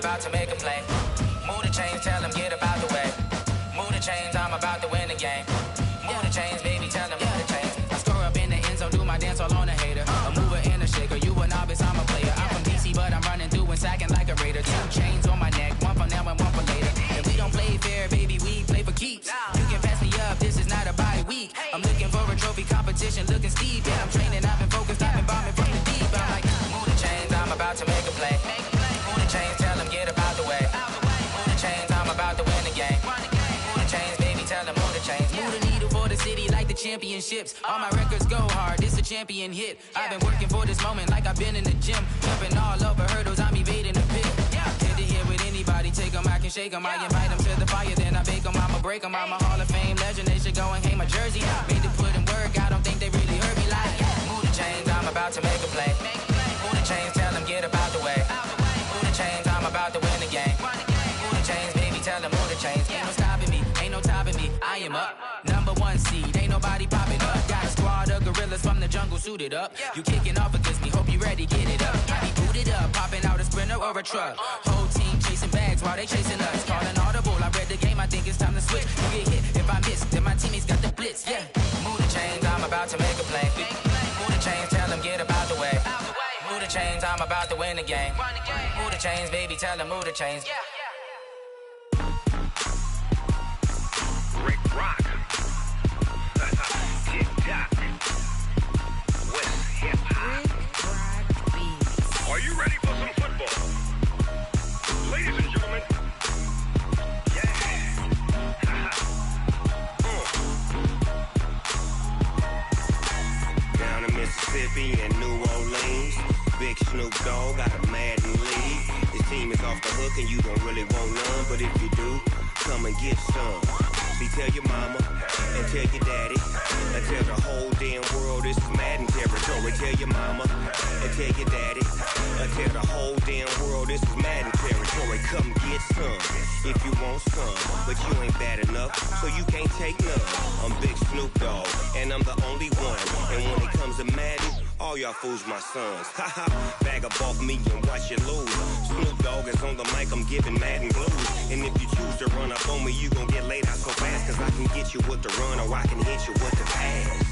about to make a play. Move the chains, tell them get up out the way. Move the chains, I'm about to win the game. Move the chains, baby, tell them move the chains. I score up in the end zone, do my dance all on a hater. A mover and a shaker, you a novice, I'm a player. I'm from DC, but I'm running through and sacking like a raider. 2 chains on my neck, one for now and one for later. And we don't play fair, baby, we play for keeps. You can pass me up, this is not a bye week. I'm looking for a trophy competition, looking steep. Yeah, I'm training, I've been focused, I've been bombing from the deep. I'm like, move the chains, I'm about to make a play. Move the chains, tell them get up out the way. Move the chains, I'm about to win the game. Move the chains, baby, tell them move the chains. Move the needle for the city like the championships. All my records go hard, this a champion hit. I've been working for this moment like I've been in the gym. Jumping all over hurdles, I'm evading the pit. Head to head with anybody, take them, I can shake them. I invite them to the fire, then I bake them, I'ma break them. I'm a Hall of Fame legend, they should go and hang my jersey. Made to put in work, I don't think they really heard me like, move the chains, I'm about to make a play. Move the chains, tell them get up out the way. Move the chains, I'm about to win the game. Move the chains, baby, tell them move the chains. Ain't no stopping me, ain't no topping me, I am up. Number 1 seed, ain't nobody popping up. Got a squad of gorillas from the jungle suited up. You kicking off against me, hope you ready, get it up. I be booted up, popping out a Sprinter or a truck. Whole team chasing bags while they chasing us. Calling audible, I read the game, I think it's time to switch. You get hit, if I miss, then my teammates got the blitz, yeah. Move the chains, I'm about to make a play. Move the chains, tell them get up out the way. Move the chains, I'm about to win the game. Move the chains, baby, tell them move the chains. Rick Rock. TikTok. West Hip Hop. Are you ready for some football? Ladies and gentlemen. Yeah. Down in Mississippi and New Orleans, Big Snoop Dogg got a Madden league. His team is off the hook and you don't really want none, but if you do, come and get some. See, tell your mama and tell your daddy and tell the whole damn world this is Madden territory. Tell your mama and tell your daddy and tell the whole damn world this is Madden territory. Come get some if you want some, but you ain't bad enough, so you can't take none. I'm Big Snoop Dogg and I'm the only one. And when it comes to Madden, all y'all fools my sons. Haha, bag up off me and watch you lose. Snoop Dogg is on the mic, I'm giving Madden blues. And if you choose to run up on me, you gon' get laid out so fast. Cause I can get you with the run or I can hit you with the pass.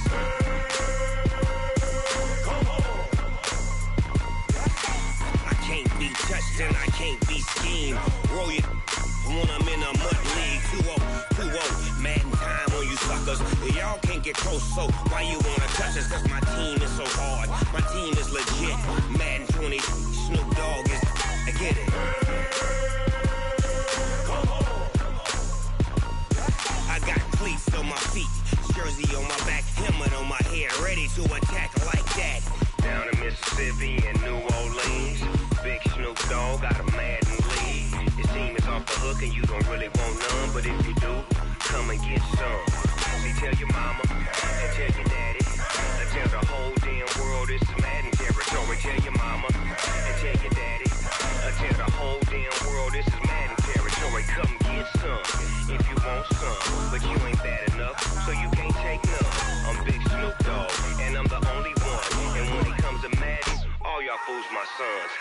I can't be touched and I can't be schemed. Roll you when I'm in a mud league. 2-0, 2-0, Madden time on you suckers. Y'all can't get close, so why you wanna touch us? Cause my team is so hard, my team is legit. Madden 20, Snoop Dogg is, I get it. I got cleats on my feet, jersey on my back, helmet on my head, ready to attack like that. Down in Mississippi and New Orleans, Big Snoop Dogg got a Madden league. His team is off the hook and you don't really want none, but if you do, come and get some. See, tell your mama and tell your daddy and tell the whole damn world this is Madden territory. Tell your mama and tell your daddy and tell the whole damn world this is Madden territory. Come get some if you want some, but you ain't bad enough, so you can't take none. I'm Big Snoop Dogg and I'm the only one. And when it comes to Madden, all y'all fools my sons.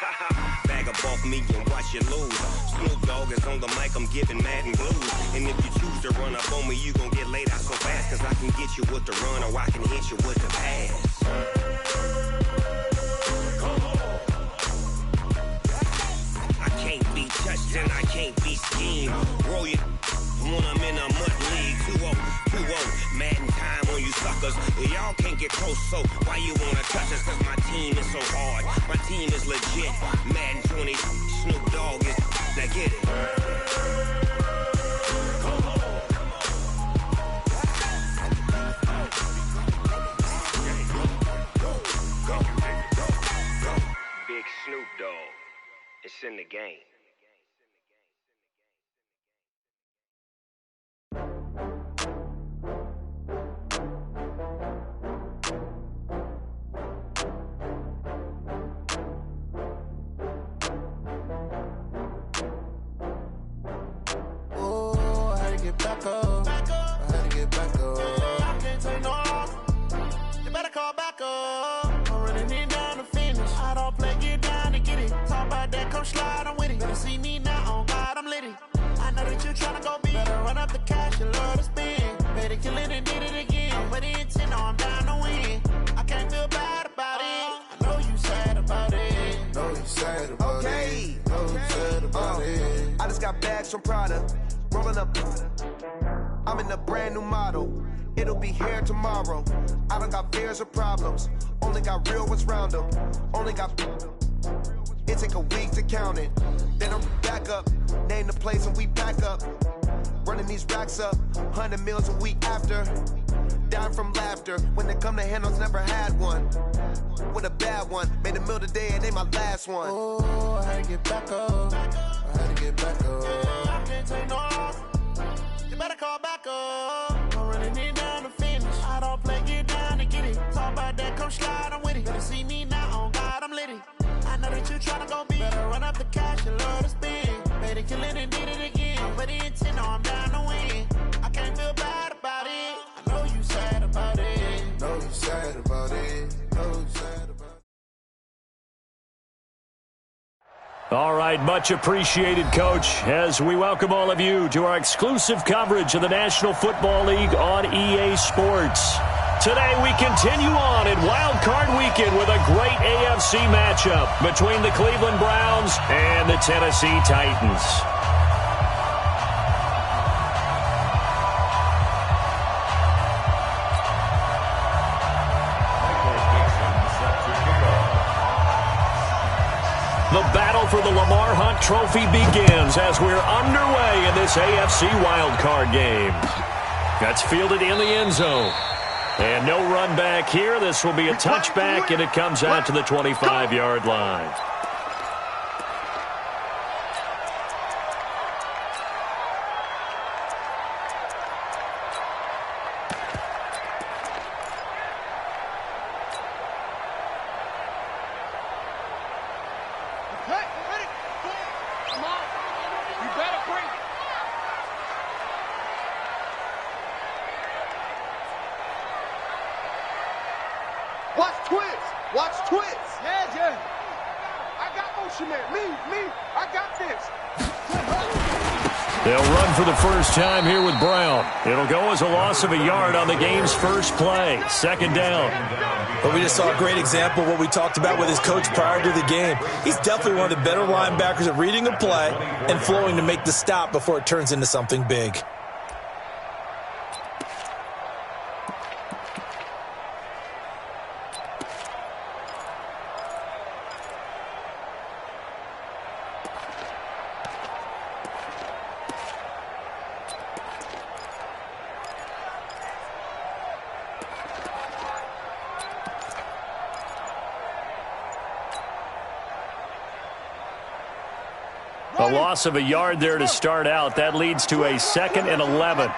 Bag up off me and watch you lose. Snoop Dogg is on the mic, I'm giving Madden blues. And if you choose to run up on me, you gon' get laid out so fast. Cause I can get you with the run or I can hit you with the pass. I can't be touched and I can't be schemed. Roll you when I'm in a mud league. 2-0, 2-0, Madden time on you suckers. Y'all can't get close, so why you wanna touch us? Cause my team is so hard, my team is legit. Madden 20, Snoop Dogg is, now get it. Big Snoop Dogg, it's in the game. Back up. I had to get back up. I can't take no loss. You better call back up. I'm running it down to finish. I don't play, get down to get it. Talk about that, come slide, I'm with it. Better see me now, oh God, I'm litty. I know that you're trying to go big. Better run up the cash, you love to spend. Better kill it and did it again. I'm with the intent, no, I'm down to win. I can't feel bad about it. I know you sad about it. Know you sad about it. Know you sad about it. I just got bags from Prada. Rolling up. I'm in a brand new model. It'll be here tomorrow. I don't got fears or problems. Only got real ones round them. Only got. It take a week to count it. Then I'm back up. Name the place and we back up. Running these racks up. 100 meals a week after. Dying from laughter. When they come to handles, never had one. With a bad one. Made a meal today and they my last one. Oh, I had to get back up. I had to get back up. I can't take no loss. You better call back up. I'm running it down to finish. I don't play, get down to get it. Talk about that, come slide, I'm with it. Better see me now, oh God, I'm litty. I know that you tryna go big. Better run up the cash, you love to spend. Better kill it and did it again. I'm with the intent, no, I'm down to win. I can't feel bad about it. I know you sad about it. Know you sad about it. Know you sad about it. All right, much appreciated, Coach, as we welcome all of you to our exclusive coverage of the National Football League on EA Sports. Today we continue on in Wild Card Weekend with a great AFC matchup between the Cleveland Browns and the Tennessee Titans. The battle for the Lamar Hunt Trophy begins as we're underway in this AFC wildcard game. That's fielded in the end zone. And no run back here. This will be a touchback, and it comes out to the 25-yard line. Watch twist. Watch twist. Yeah. I got motion man. Me. I got this. They'll run for the first time here with Brown. It'll go as a loss of a yard on the game's first play. Second down. But we just saw a great example of what we talked about with his coach prior to the game. He's definitely one of the better linebackers at reading a play and flowing to make the stop before it turns into something big. A loss of a yard there to start out. That leads to a 2nd and 11.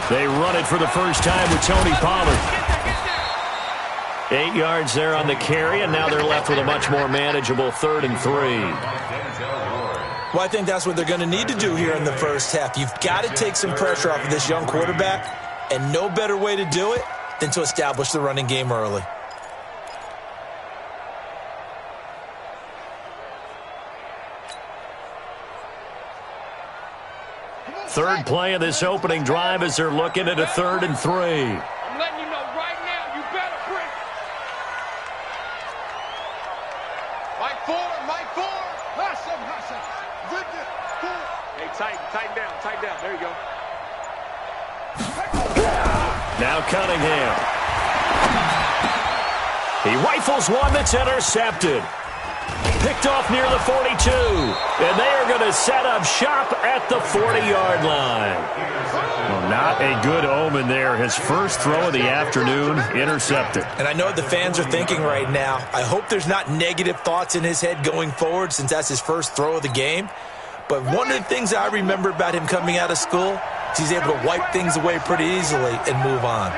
They run it for the first time with Tony Pollard. 8 yards there on the carry, and now they're left with a much more manageable 3rd and 3. Well, I think that's what they're going to need to do here in the first half. You've got to take some pressure off of this young quarterback, and no better way to do it than to establish the running game early. Third play of this opening drive as they're looking at a 3rd and 3. I'm letting you know right now, you better bring. Mike four. Hustle. Good. Hey, tighten down. There you go. Now Cunningham. He rifles one that's intercepted. Picked off near the 42. And they are going to set up shop at the 40-yard line. Well, not a good omen there. His first throw of the afternoon intercepted. And I know what the fans are thinking right now. I hope there's not negative thoughts in his head going forward since that's his first throw of the game. But one of the things I remember about him coming out of school is he's able to wipe things away pretty easily and move on.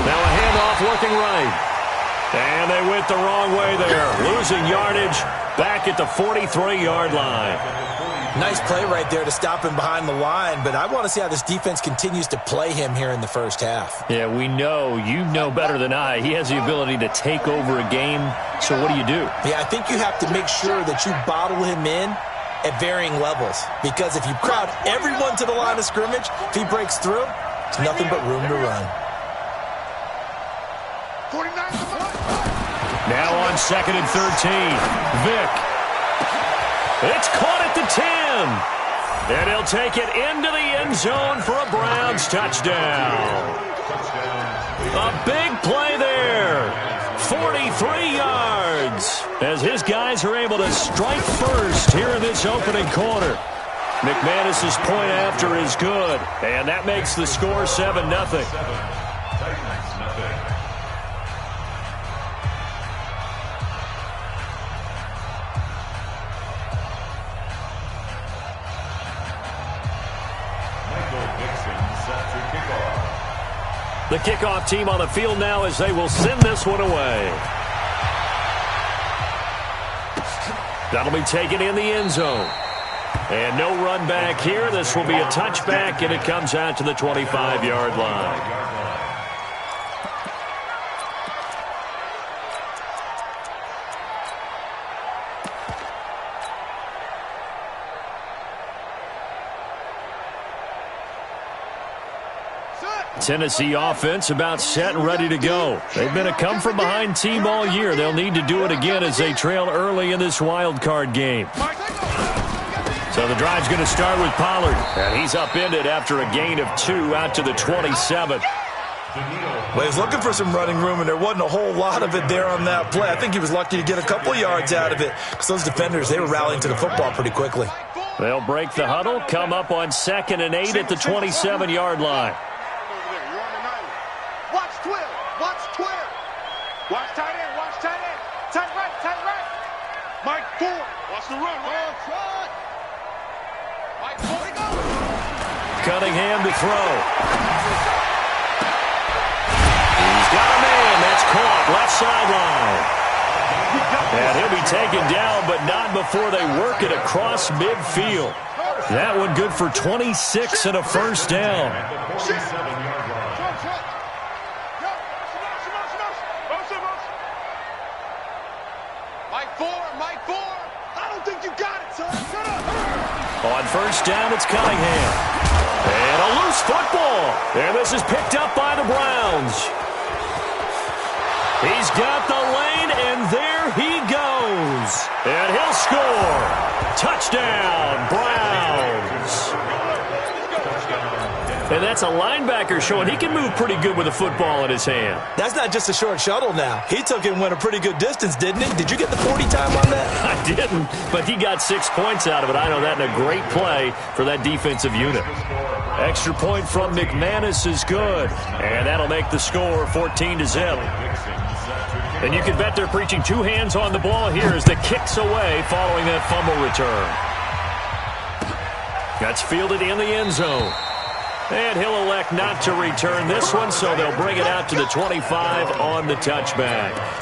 Now a handoff looking right. And they went the wrong way there. Losing yardage back at the 43-yard line. Nice play right there to stop him behind the line, but I want to see how this defense continues to play him here in the first half. Yeah, we know. You know better than I. He has the ability to take over a game, so what do you do? Yeah, I think you have to make sure that you bottle him in at varying levels, because if you crowd everyone to the line of scrimmage, if he breaks through, it's nothing but room to run. Now on 2nd and 13, Vick. It's caught at the 10. And he'll take it into the end zone for a Browns touchdown. A big play there. 43 yards. As his guys are able to strike first here in this opening quarter. McManus's point after is good. And that makes the score 7-0. The kickoff team on the field now as they will send this one away. That'll be taken in the end zone. And no run back here. This will be a touchback, and it comes out to the 25-yard line. Tennessee offense about set and ready to go. They've been a come-from-behind team all year. They'll need to do it again as they trail early in this wild card game. So the drive's going to start with Pollard. And he's upended after a gain of 2 out to the 27. Well, he's looking for some running room, and there wasn't a whole lot of it there on that play. I think he was lucky to get a couple yards out of it because those defenders, they were rallying to the football pretty quickly. They'll break the huddle, come up on 2nd and 8 at the 27-yard line. Watch Twitter. Watch Twitter. Watch tight end. Watch tight end. Tight right. Tight right. Mike Ford. Watch the run. Run. Mike Ford. Go. Cunningham to throw. He's got a man. That's caught. Left sideline. And he'll be taken down, but not before they work it across midfield. That one good for 26 and a first down. On first down, it's Cunningham. And a loose football. And this is picked up by the Browns. He's got the lane, and there he goes. And he'll score. Touchdown, Browns. And that's a linebacker showing he can move pretty good with a football in his hand. That's not just a short shuttle now. He took it and went a pretty good distance, didn't he? Did you get the 40 time on that? I didn't, but he got 6 points out of it. I know that in a great play for that defensive unit. Extra point from McManus is good, and that'll make the score 14-0. And you can bet they're preaching 2 hands on the ball here as the kick's away following that fumble return. That's fielded in the end zone. And he'll elect not to return this one, so they'll bring it out to the 25 on the touchback.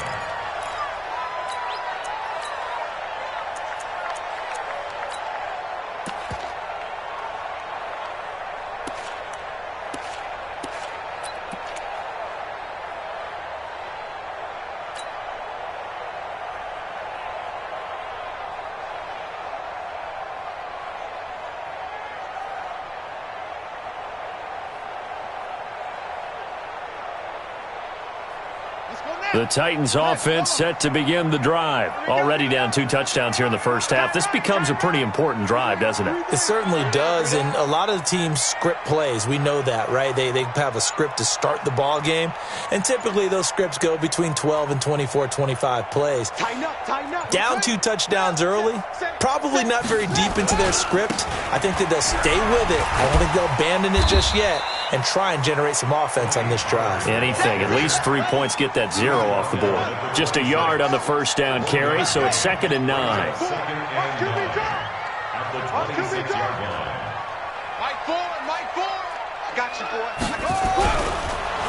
The Titans offense set to begin the drive. Already down 2 touchdowns here in the first half. This becomes a pretty important drive, doesn't it? It certainly does, and a lot of the teams script plays. We know that, right? They have a script to start the ball game, and typically those scripts go between 12 and 24, 25 plays. Down 2 touchdowns early, probably not very deep into their script. I think that they'll stay with it. I don't think they'll abandon it just yet and try and generate some offense on this drive. Anything. At least 3 points, get that 0 off the board. Just a yard on the first down carry, so it's 2nd and 9. Mike Ford. I got you, boy.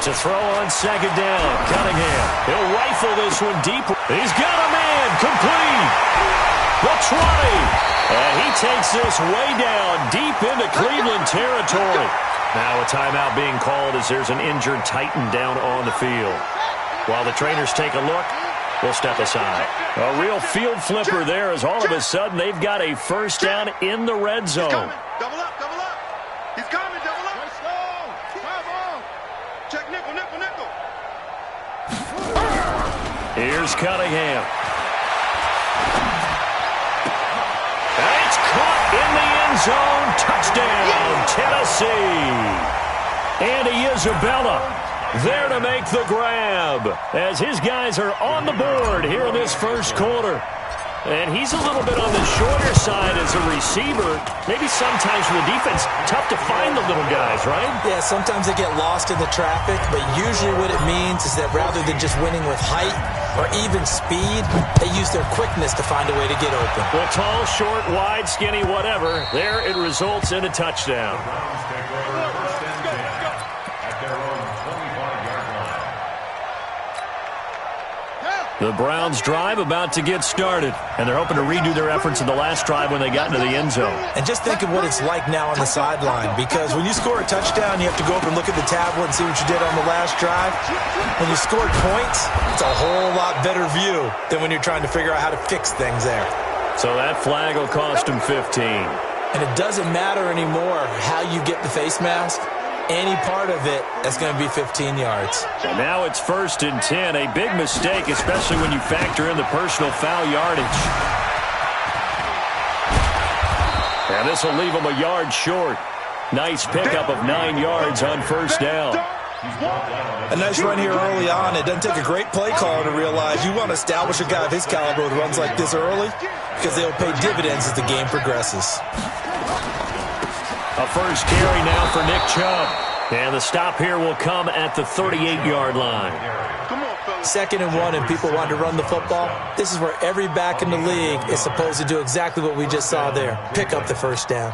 To throw on second down, Cunningham. He'll rifle this one deep. He's got a man, complete. The 20. And he takes this way down deep into Cleveland territory. Now a timeout being called as there's an injured Titan down on the field. While the trainers take a look, we'll step aside. A real field flipper there as all of a sudden they've got a first down in the red zone. Double up, double up. He's coming, double up. Check nickel, nickel, nickel. Here's Cunningham. And it's caught in the end zone. Touchdown, Tennessee. Andy Isabella there to make the grab as his guys are on the board here in this first quarter. And he's a little bit on the shorter side as a receiver. Maybe sometimes for the defense, tough to find the little guys, right? Yeah, sometimes they get lost in the traffic, but usually what it means is that rather than just winning with height or even speed, they use their quickness to find a way to get open. Well, tall, short, wide, skinny, whatever. There it results in a touchdown. The Browns drive about to get started, and they're hoping to redo their efforts in the last drive when they got into the end zone. And just think of what it's like now on the sideline, because when you score a touchdown, you have to go over and look at the tablet and see what you did on the last drive. When you scored points, it's a whole lot better view than when you're trying to figure out how to fix things there. So that flag will cost him 15. And it doesn't matter anymore how you get the face mask. Any part of it, that's going to be 15 yards. And now it's 1st and 10. A big mistake, especially when you factor in the personal foul yardage. And this will leave him a yard short. Nice pickup of 9 yards on first down. A nice run here early on. It doesn't take a great play caller to realize you want to establish a guy of his caliber who runs like this early because they'll pay dividends as the game progresses. A first carry now for Nick Chubb. And the stop here will come at the 38-yard line. 2nd and 1, and people want to run the football. This is where every back in the league is supposed to do exactly what we just saw there. Pick up the first down.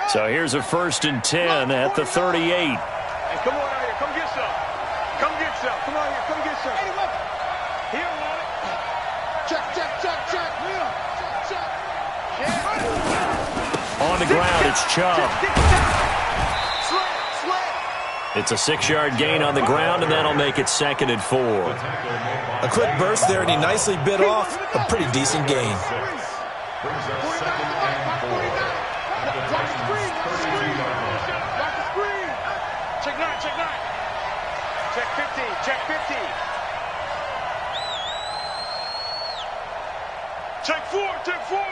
So here's a 1st and 10 at the 38. Hey, come on out here. Come get some. Come get some. Come on here. Come get some. Here, want it. Check, check, check, check. Check, check. On the ground, it's Chubb. It's a 6-yard gain on the ground, and that'll make it 2nd and 4. A quick burst there, and he nicely bit off a pretty decent gain. Check 9, check 9. Check 15, check 15. Check 4, check 4.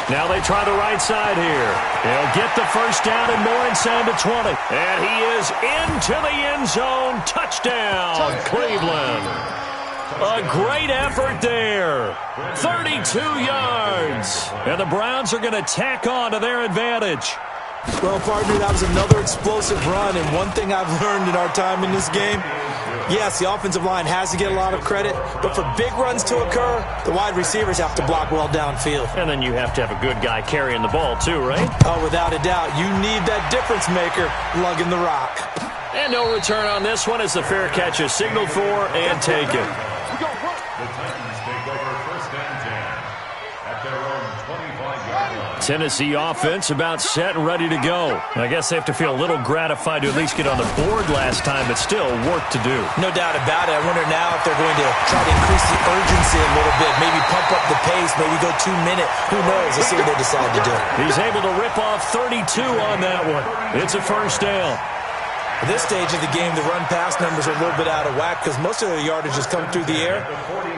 Now they try the right side here. He'll get the first down and more inside the 20. And he is into the end zone. Touchdown, Cleveland. A great effort there. 32 yards. And the Browns are going to tack on to their advantage. Well, partner, that was another explosive run. And one thing I've learned in our time in this game, yes, the offensive line has to get a lot of credit, but for big runs to occur, the wide receivers have to block well downfield. And then you have to have a good guy carrying the ball too, right? Oh, without a doubt. You need that difference maker lugging the rock. And no return on this one as the fair catch is signaled for and taken. Tennessee offense about set and ready to go. I guess they have to feel a little gratified to at least get on the board last time, but still work to do. No doubt about it. I wonder now if they're going to try to increase the urgency a little bit, maybe pump up the pace, maybe go 2 minutes. Who knows? Let's see what they decide to do. He's able to rip off 32 on that one. It's a first down. At this stage of the game, the run-pass numbers are a little bit out of whack because most of the yardage has come through the air.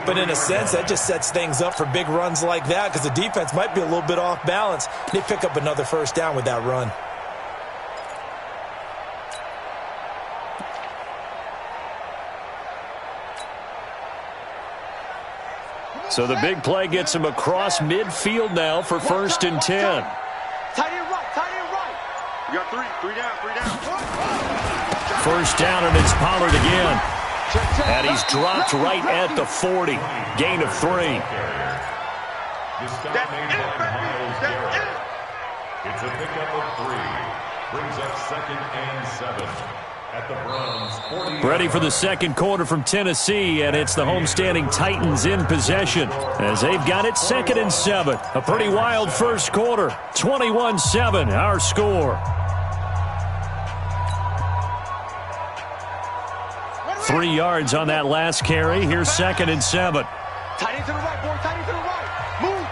But in a sense, that just sets things up for big runs like that because the defense might be a little bit off balance. They pick up another first down with that run. So the big play gets him across midfield now for 1st and 10. Tight end right, tight end right. You got 3 down, 3 down. First down, and it's Pollard again. And he's dropped right at the 40. Gain of 3. It's a pickup of 3. brings up 2nd and 7 at the Browns 40. Ready for the second quarter from Tennessee, and it's the homestanding Titans in possession as they've got it 2nd and 7. A pretty wild first quarter. 21-7, our score. 3 yards on that last carry. Here's 2nd and 7. Tight end to the right, boy. Tight end to the right. Move.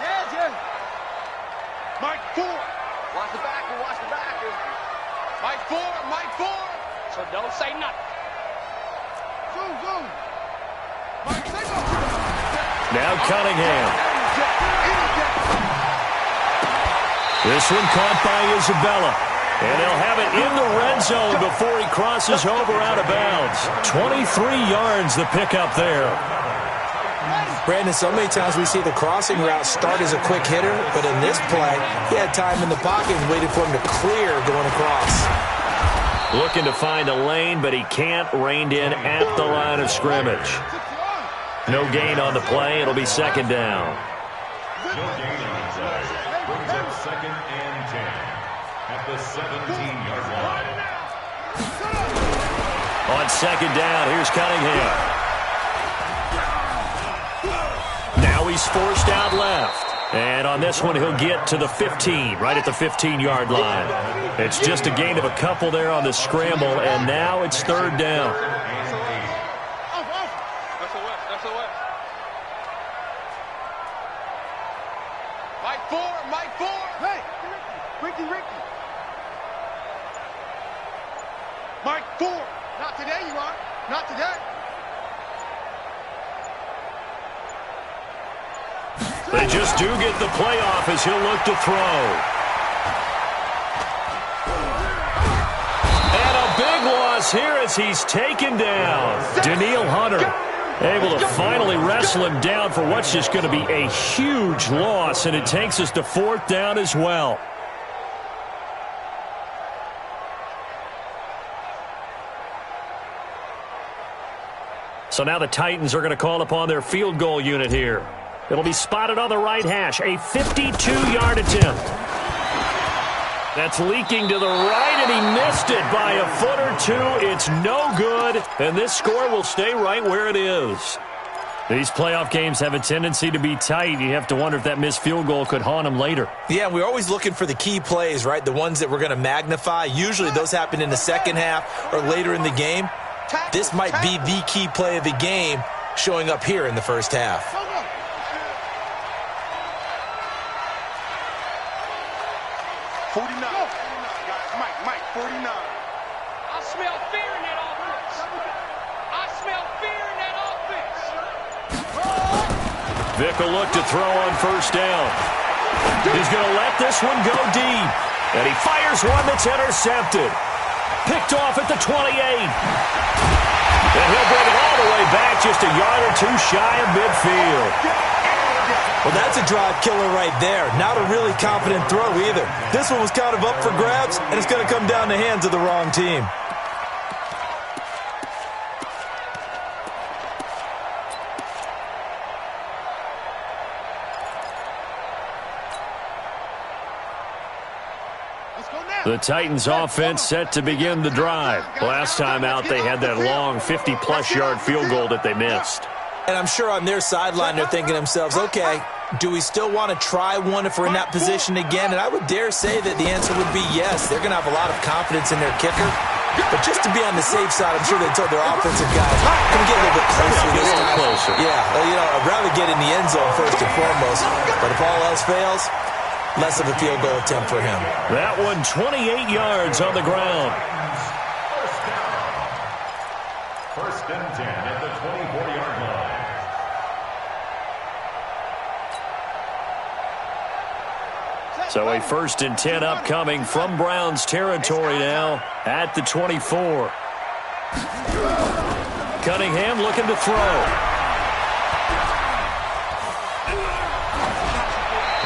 Yeah. Mike Ford. Watch the backer. Mike Ford. So don't say nothing. Zoom. Mike, say nothing. Now Cunningham. This one caught by Isabella. And they'll have it in the red zone before he crosses over out of bounds. 23 yards the pickup there. Brandon, so many times we see the crossing route start as a quick hitter, but in this play, he had time in the pocket and waited for him to clear going across. Looking to find a lane, but he can't. Reined in at the line of scrimmage. No gain on the play. It'll be 2nd down. No gain on the play. Brings up 2nd and 10 at the 17-yard line. On 2nd down, here's Cunningham. Now he's forced out left. And on this one, he'll get to the 15, right at the 15-yard line. It's just a gain of a couple there on the scramble, and now it's 3rd down. Mike Ford. Hey, Ricky. Mike Ford. Not today, you are. Not today. They just do get the playoff as he'll look to throw. And a big loss here as he's taken down. Danielle Hunter able to finally wrestle him down for what's just going to be a huge loss, and it takes us to 4th down as well. So now the Titans are going to call upon their field goal unit here. It'll be spotted on the right hash. A 52-yard attempt. That's leaking to the right, and he missed it by a foot or two. It's no good, and this score will stay right where it is. These playoff games have a tendency to be tight. You have to wonder if that missed field goal could haunt them later. Yeah, we're always looking for the key plays, right? The ones that we're going to magnify. Usually those happen in the second half or later in the game. This might be the key play of the game showing up here in the first half. 49. Mike, 49. I smell fear in that offense. Vick will look to throw on 1st down. He's going to let this one go deep. And he fires one that's intercepted. Picked off at the 28. And he'll bring it all the way back just a yard or two shy of midfield. Well, that's a drive killer right there. Not a really confident throw either. This one was kind of up for grabs, and it's going to come down the hands of the wrong team. The Titans offense set to begin the drive. Last time out, they had that long 50-plus yard field goal that they missed. And I'm sure on their sideline, they're thinking to themselves, okay, do we still want to try one if we're in that position again? And I would dare say that the answer would be yes. They're going to have a lot of confidence in their kicker. But just to be on the safe side, I'm sure they told their offensive guys, can we get a little bit closer this time? Yeah, well, you know, I'd rather get in the end zone first and foremost. But if all else fails, less of a field goal attempt for him. That one 28 yards on the ground. First and 10 at the 24-yard line. So a 1st and 10 upcoming from Browns territory now at the 24. Cunningham looking to throw.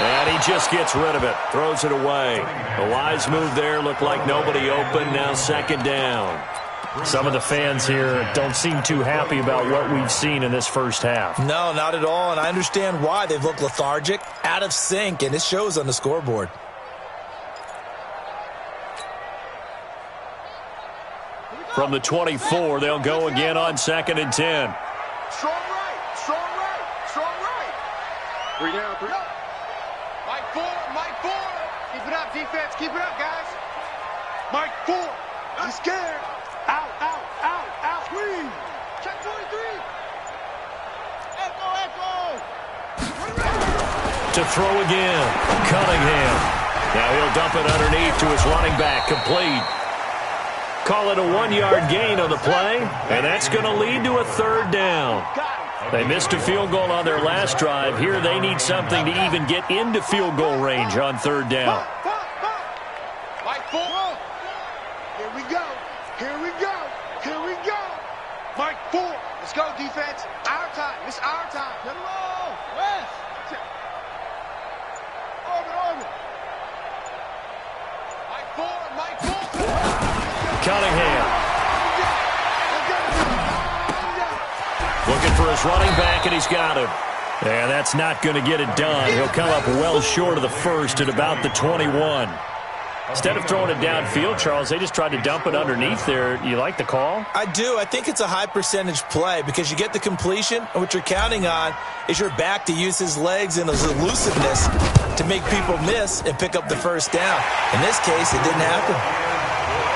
And he just gets rid of it. Throws it away. A wise move there. Looked like nobody open. Now 2nd down. Some of the fans here don't seem too happy about what we've seen in this first half. No, not at all. And I understand why. They've looked lethargic, out of sync, and it shows on the scoreboard. From the 24, they'll go again on 2nd and 10. Strong right, strong right, strong right. 3 down, 3. Mike 4, Mike 4. Keep it up, defense. Keep it up, guys. Mike 4. I'm scared. Out, out, out, out. Squeeze. Check 23. Echo, echo. To throw again, Cunningham. Now he'll dump it underneath to his running back, complete. Call it a 1-yard gain on the play, and that's going to lead to a 3rd down. They missed a field goal on their last drive. Here they need something to even get into field goal range on 3rd down. Mike 4. Here we go. Here we go. Here we go. Mike 4. Let's go, defense. Our time. It's our time. Get along. West. Orbit. Mike 4. Mike 4. Cunningham. Looking for his running back, and he's got him. And that's not going to get it done. He'll come up well short of the first at about the 21. Instead of throwing it downfield, Charles, they just tried to dump it underneath there. You like the call? I do. I think it's a high-percentage play because you get the completion, and what you're counting on is your back to use his legs and his elusiveness to make people miss and pick up the first down. In this case, it didn't happen.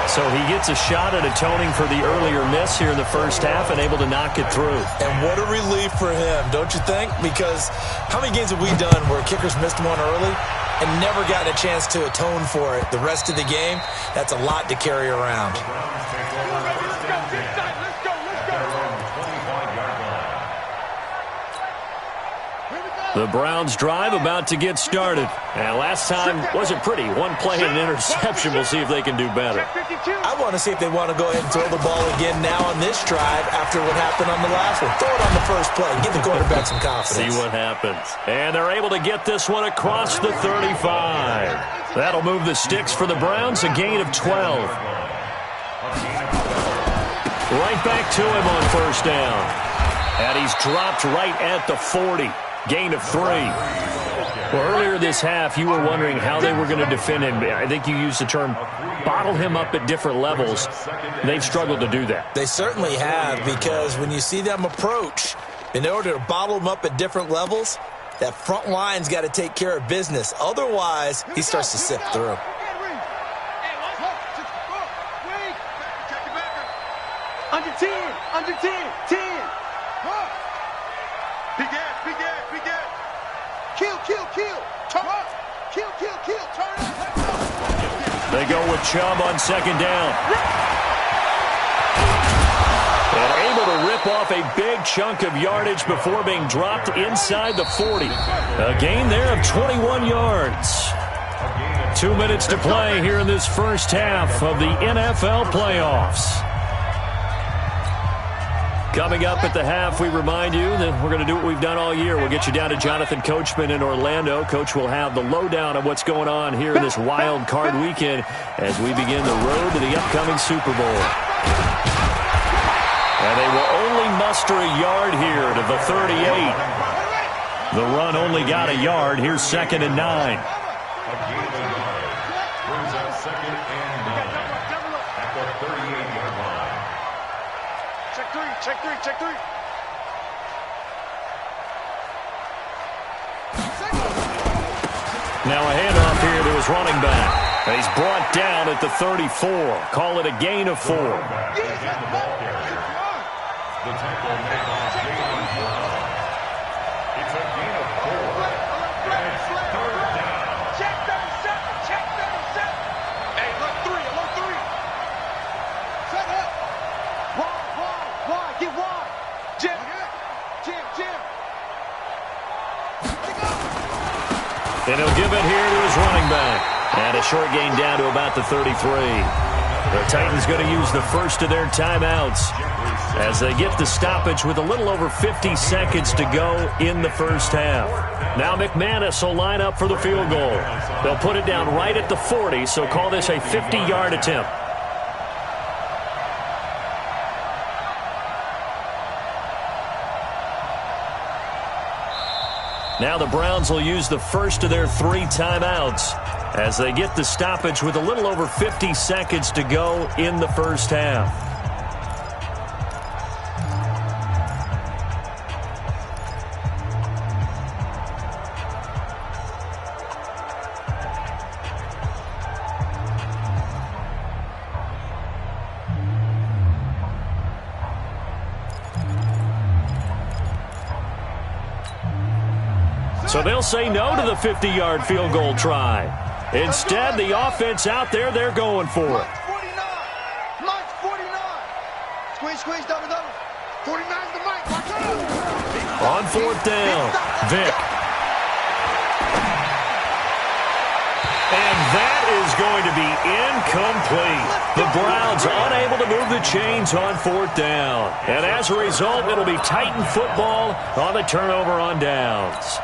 So he gets a shot at atoning for the earlier miss here in the first half and able to knock it through. And what a relief for him, don't you think? Because how many games have we done where kickers missed one early and never gotten a chance to atone for it the rest of the game? That's a lot to carry around. The Browns drive about to get started. And last time wasn't pretty. One play and an interception. We'll see if they can do better. I want to see if they want to go ahead and throw the ball again now on this drive after what happened on the last one. Throw it on the first play. Give the quarterback some confidence. See what happens. And they're able to get this one across the 35. That'll move the sticks for the Browns. A gain of 12. Right back to him on first down. And he's dropped right at the 40. Gain of 3. Well, earlier this half, you were wondering how they were going to defend him. I think you used the term bottle him up at different levels. They've struggled to do that. They certainly have, because when you see them approach, in order to bottle him up at different levels, that front line's got to take care of business. Otherwise, he starts to sift through. Under 10, under 10, 10. Big ass, big ass, big ass. Kill, kill, kill. Turn up. Kill, kill, kill. Turn up. They go with Chubb on second down. And able to rip off a big chunk of yardage before being dropped inside the 40. A gain there of 21 yards. 2 minutes to play here in this first half of the NFL playoffs. Coming up at the half, we remind you that we're going to do what we've done all year. We'll get you down to Jonathan Coachman in Orlando. Coach will have the lowdown of what's going on here in this wild card weekend as we begin the road to the upcoming Super Bowl. And they will only muster a yard here to the 38. The run only got a yard. Here's 2nd and 9. Brings up 2nd and 9 at the 38-yard line. Check 3, check 3, check 3. Now a handoff here to his running back. And he's brought down at the 34. Call it a gain of 4. The tackle made by Jalen Brown. It's a gain of 4. And it's 3rd down. Check 37, check 37. Hey, look 3, look 3. Set up. Wide, get wide. Jim, Jim, Jim. And he'll give it here to his running back. And a short gain down to about the 33. The Titans going to use the first of their timeouts as they get the stoppage with a little over 50 seconds to go in the first half. Now McManus will line up for the field goal. They'll put it down right at the 40, so call this a 50-yard attempt. Now the Browns will use the first of their 3 timeouts as they get the stoppage with a little over 50 seconds to go in the first half. So they'll say no to the 50-yard field goal try. Instead, the offense out there, they're going for it. Mike's 49. Squeeze, double. 49's the Mike. On fourth down, Vick. And that is going to be incomplete. The Browns unable to move the chains on fourth down. And as a result, it'll be Titan football on the turnover on downs.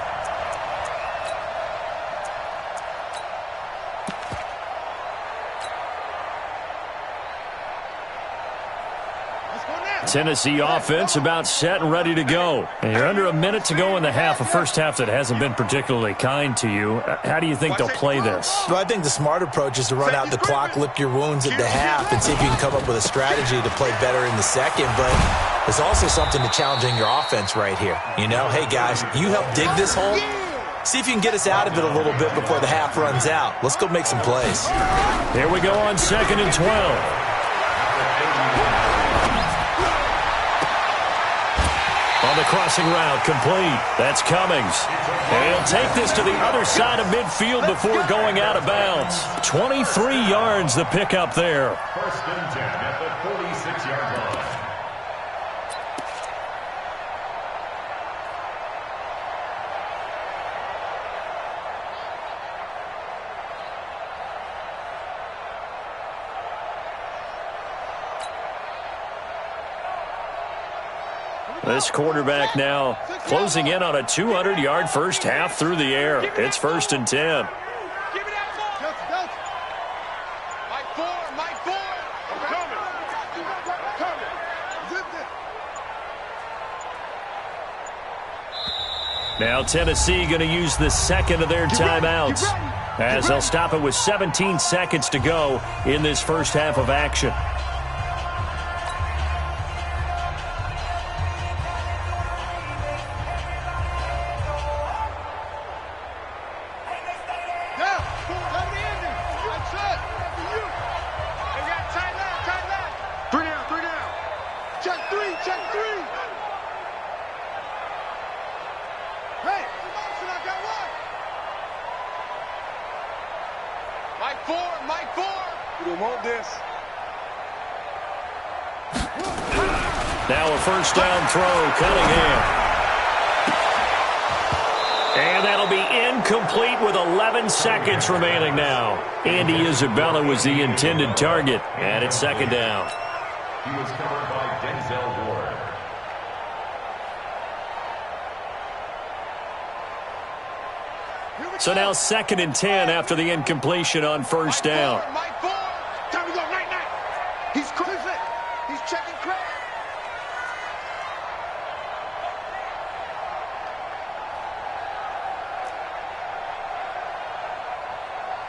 Tennessee offense about set and ready to go. And you're under a minute to go in the half, a first half that hasn't been particularly kind to you. How do you think they'll play this? Well, I think the smart approach is to run out the clock, lick your wounds at the half, and see if you can come up with a strategy to play better in the second. But there's also something to challenging your offense right here. You know, hey, guys, you help dig this hole. See if you can get us out of it a little bit before the half runs out. Let's go make some plays. Here we go on 2nd and 12. On the crossing route, complete. That's Cummings. And he'll take this to the other side of midfield before going out of bounds. 23 yards the pickup there. 1st and 10 at the 46-yard line. This quarterback now closing in on a 200-yard first half through the air. It's 1st and 10. Now Tennessee going to use the second of their timeouts as they'll stop it with 17 seconds to go in this first half of action. Now a first down throw, Cunningham. And that'll be incomplete with 11 seconds remaining now. Andy Isabella was the intended target, and it's 2nd down. He was covered by Denzel Ward. So now 2nd and 10 after the incompletion on first down. Time to go, night. He's cruising. He's checking credit.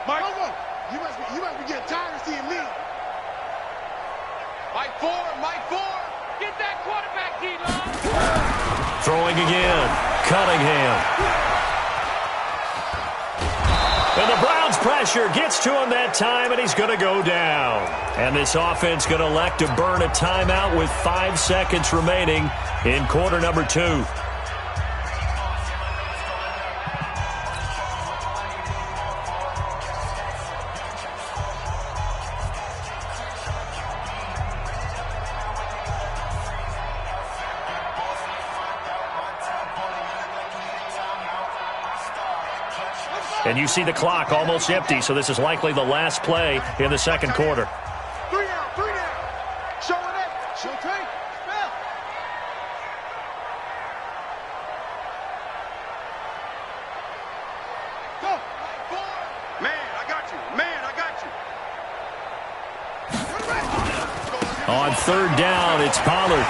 Mike, you must be getting tired of seeing me. Mike 4. Get that quarterback, D-line. Throwing again, Cunningham. And the Browns pressure gets to him that time, and he's going to go down. And this offense going to elect to burn a timeout with 5 seconds remaining in quarter number 2. And you see the clock almost empty, so this is likely the last play in the second quarter. 3 down. Show it. Show take. Go. Man, I got you. On 3rd down, it's Pollard.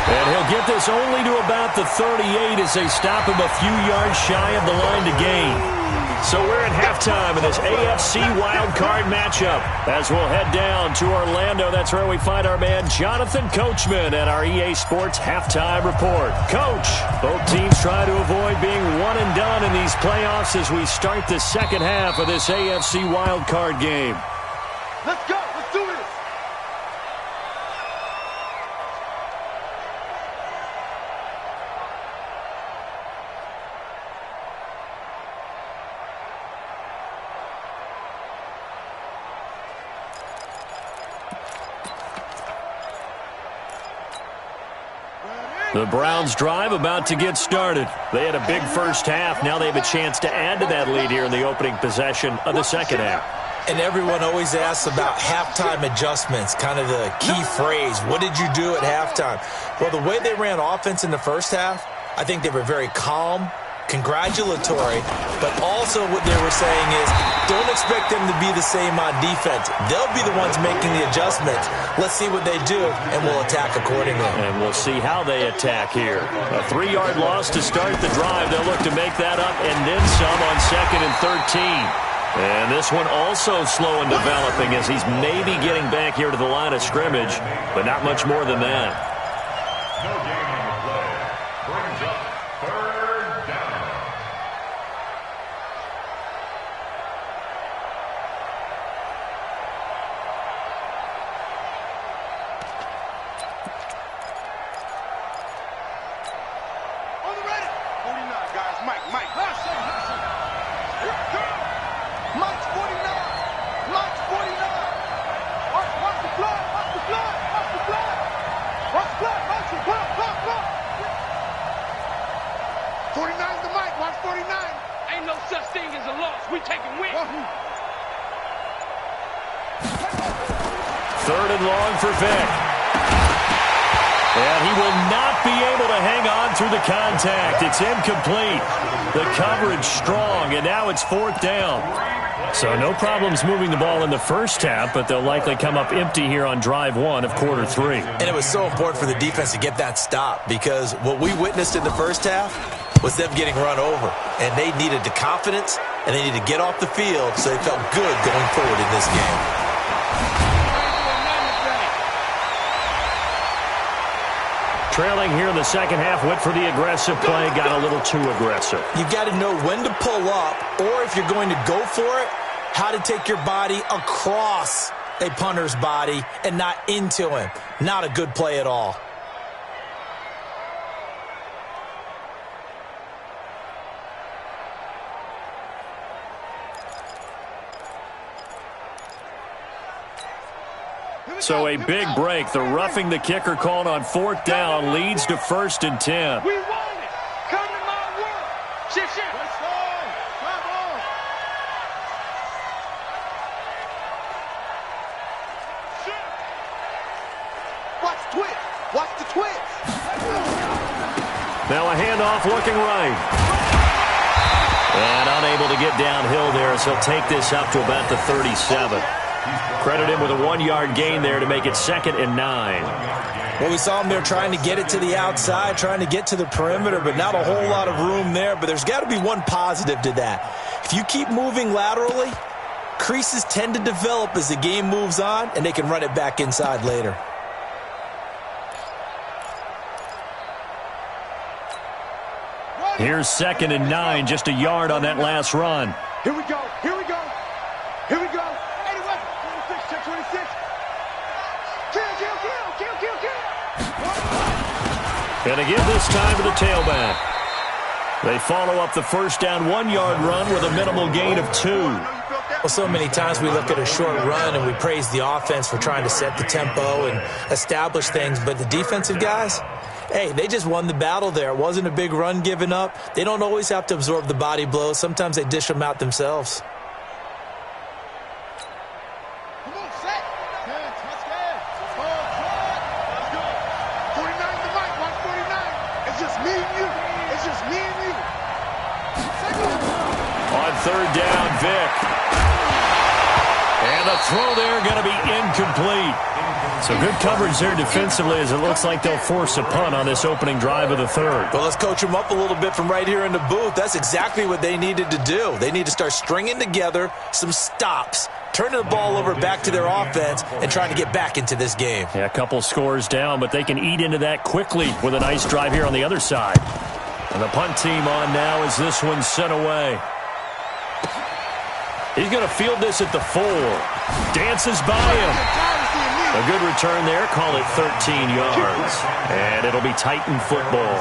And he'll get this only to about the 38 as they stop him a few yards shy of the line to gain. So we're at halftime in this AFC wildcard matchup. As we'll head down to Orlando, that's where we find our man Jonathan Coachman at our EA Sports Halftime Report. Coach, both teams try to avoid being one and done in these playoffs as we start the second half of this AFC wildcard game. Let's go. Let's do this. The Browns drive about to get started. They had a big first half. Now they have a chance to add to that lead here in the opening possession of the second half. And everyone always asks about halftime adjustments, kind of the key phrase. What did you do at halftime? Well, the way they ran offense in the first half, I think they were very calm, congratulatory, but also what they were saying is don't expect them to be the same on defense. They'll be the ones making the adjustments. Let's see what they do, and we'll attack accordingly. And we'll see how they attack here. A 3-yard loss to start the drive. They'll look to make that up and then some on 2nd and 13. And this one also slow in developing as he's maybe getting back here to the line of scrimmage, but not much more than that. No gain on the play. Brings up 3rd down. On the ready. 49, guys. Mike. Mike's 49. Mike's 49. Watch the fly. Watch the fly. Watch the fly. Watch the fly. Watch the fly. 49's the Mike. Watch 49. Ain't no such thing as a loss. We taking win. 3rd and long for Vick. And he will not be able to hang on through the contact. It's incomplete. The coverage strong, and now it's 4th down. So no problems moving the ball in the first half, but they'll likely come up empty here on drive 1 of quarter 3. And it was so important for the defense to get that stop because what we witnessed in the first half was them getting run over. And they needed the confidence, and they needed to get off the field so they felt good going forward in this game. Trailing here in the second half, went for the aggressive play, got a little too aggressive. You've got to know when to pull up, or if you're going to go for it, how to take your body across a punter's body and not into him. Not a good play at all. So a big break. The roughing the kicker called on 4th down leads to 1st and 10. We won it. Come to my world. Shit. Watch the twitch. Watch the twitch. Now a handoff looking right. And unable to get downhill there as he'll take this up to about the 37. Credit him with a 1-yard gain there to make it 2nd and 9. Well, we saw him there trying to get it to the outside, trying to get to the perimeter, but not a whole lot of room there. But there's got to be one positive to that. If you keep moving laterally, creases tend to develop as the game moves on, and they can run it back inside later. Here's 2nd and 9, just a yard on that last run. Here we go. Here we go. Here we go. 81, 26, check 26. Kill. And again this time to the tailback. They follow up the first down 1-yard run with a minimal gain of 2. Well, so many times we look at a short run and we praise the offense for trying to set the tempo and establish things, but the defensive guys, hey, they just won the battle there. It wasn't a big run given up. They don't always have to absorb the body blows. Sometimes they dish them out themselves. Come on, set. Let's go. 49's the mic. Watch 49. It's just me and you. It's just me and you. On 3rd down, Vick. And the throw there going to be incomplete. So good coverage there defensively as it looks like they'll force a punt on this opening drive of the 3rd. Well, let's coach them up a little bit from right here in the booth. That's exactly what they needed to do. They need to start stringing together some stops, turning the ball over back to their offense, and trying to get back into this game. Yeah, a couple scores down, but they can eat into that quickly with a nice drive here on the other side. And the punt team on now as this one's sent away. He's going to field this at the 4. Dances by him. A good return there. Call it 13 yards. And it'll be Titan football.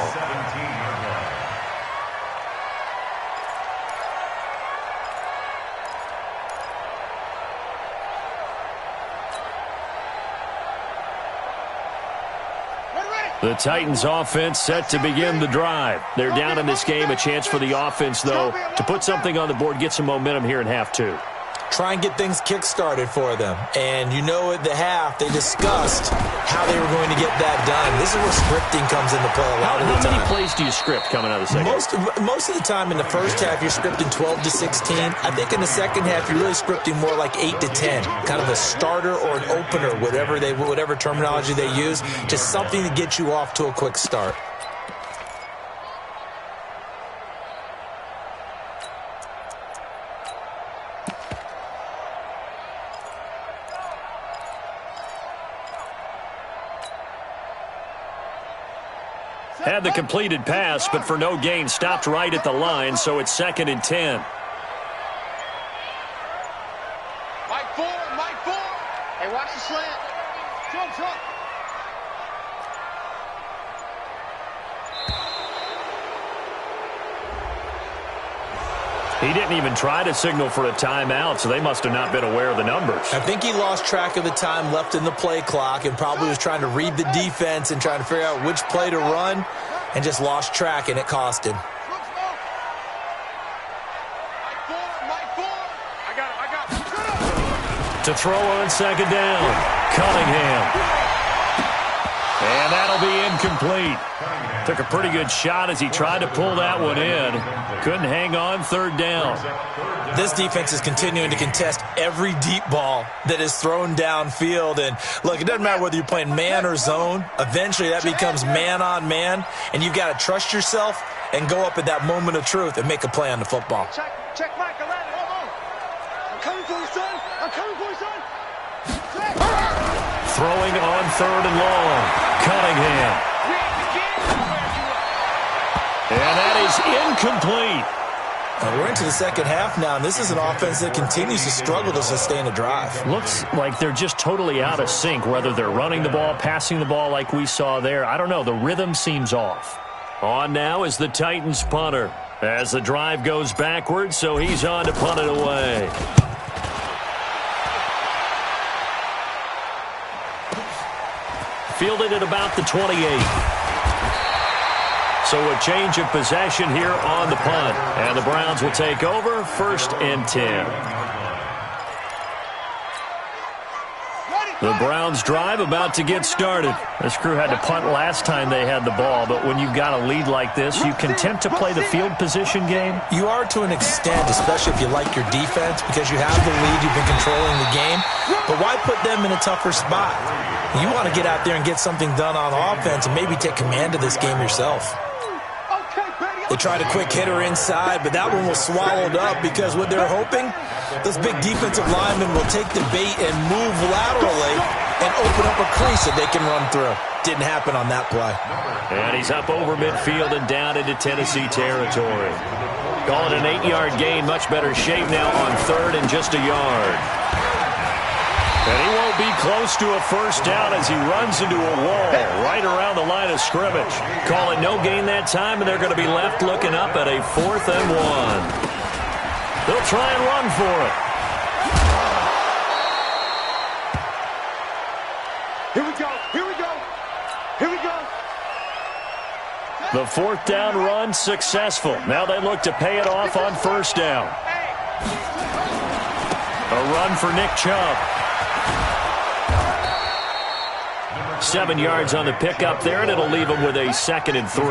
Ready. The Titans offense set to begin the drive. They're down in this game. A chance for the offense, though, to put something on the board, get some momentum here in half two. Try and get things kick-started for them. And you know at the half, they discussed how they were going to get that done. This is where scripting comes into play a lot of the time. How many plays do you script coming out of the second? Most of the time in the first half, you're scripting 12 to 16. I think in the second half, you're really scripting more like 8 to 10. Kind of a starter or an opener, whatever terminology they use. Just something to get you off to a quick start. Had the completed pass, but for no gain, stopped right at the line, so it's 2nd and 10. Mike 4. Hey, watch the slant. Jump. He didn't even try to signal for a timeout, so they must have not been aware of the numbers. I think he lost track of the time left in the play clock and probably was trying to read the defense and trying to figure out which play to run and just lost track, and it cost him. Mike 4. I got him. To throw on 2nd down, Cunningham. And that'll be incomplete. Took a pretty good shot as he tried to pull that one in. Couldn't hang on, 3rd down. This defense is continuing to contest every deep ball that is thrown downfield. And, look, it doesn't matter whether you're playing man or zone. Eventually that becomes man on man, and you've got to trust yourself and go up at that moment of truth and make a play on the football. Check Mike 11. I'm coming for you, son. Throwing on 3rd and long. Cunningham. And that is incomplete. We're into the second half now, and this is an offense that continues to struggle to sustain a drive. Looks like they're just totally out of sync, whether they're running the ball, passing the ball like we saw there. I don't know. The rhythm seems off. On now is the Titans punter as the drive goes backwards, so he's on to punt it away. Fielded at about the 28. So a change of possession here on the punt. And the Browns will take over, 1st and 10. The Browns drive about to get started. This crew had to punt last time they had the ball, but when you've got a lead like this, you can tempt to play the field position game. You are to an extent, especially if you like your defense, because you have the lead, you've been controlling the game. But why put them in a tougher spot? You want to get out there and get something done on offense and maybe take command of this game yourself. They tried a quick hitter inside, but that one was swallowed up because what they're hoping, those big defensive linemen will take the bait and move laterally and open up a crease that they can run through. Didn't happen on that play. And he's up over midfield and down into Tennessee territory. Call it an 8-yard gain, much better shape now on 3rd and just a yard. And he won't be close to a first down as he runs into a wall right around the line of scrimmage. Call it no gain that time, and they're going to be left looking up at a 4th and 1. They'll try and run for it. Here we go. The 4th down run successful. Now they look to pay it off on 1st down. A run for Nick Chubb. 7 yards on the pickup there, and it'll leave him with a 2nd and 3.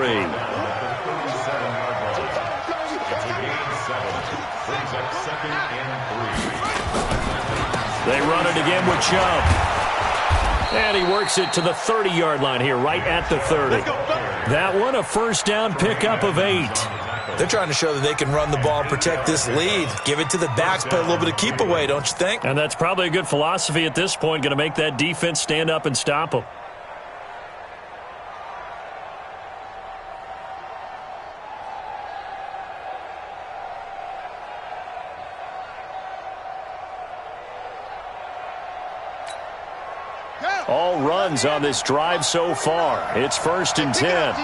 They run it again with Chubb. And he works it to the 30-yard line here, right at the 30. That one, a 1st down pickup of 8. They're trying to show that they can run the ball and protect this lead. Give it to the backs, play a little bit of keep away, don't you think? And that's probably a good philosophy at this point, going to make that defense stand up and stop them. All runs on this drive so far. It's 1st and 10.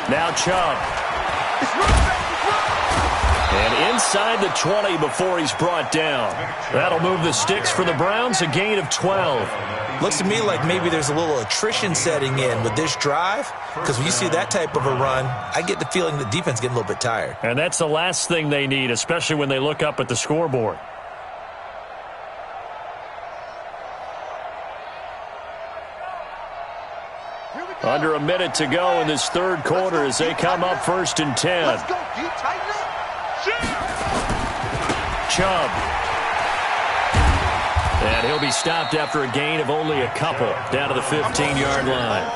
Now Chubb. And inside the 20 before he's brought down. That'll move the sticks for the Browns, a gain of 12. Looks to me like maybe there's a little attrition setting in with this drive, because when you see that type of a run, I get the feeling the defense getting a little bit tired. And that's the last thing they need, especially when they look up at the scoreboard. Under a minute to go in this third quarter as they come up 1st and 10. Let's go, D. Tighten up. Chubb. And he'll be stopped after a gain of only a couple down to the 15-yard line.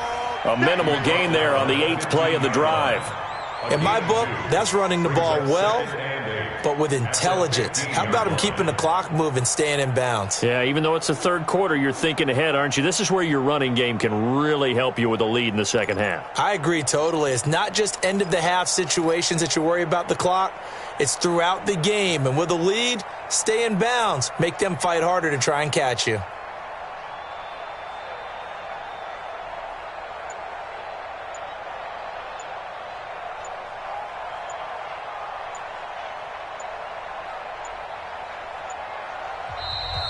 A minimal gain there on the 8th play of the drive. In my book, that's running the ball well, but with intelligence. How about him keeping the clock moving, staying in bounds? Yeah, even though it's the third quarter, you're thinking ahead, aren't you? This is where your running game can really help you with a lead in the second half. I agree totally. It's not just end-of-the-half situations that you worry about the clock. It's throughout the game. And with a lead, stay in bounds. Make them fight harder to try and catch you.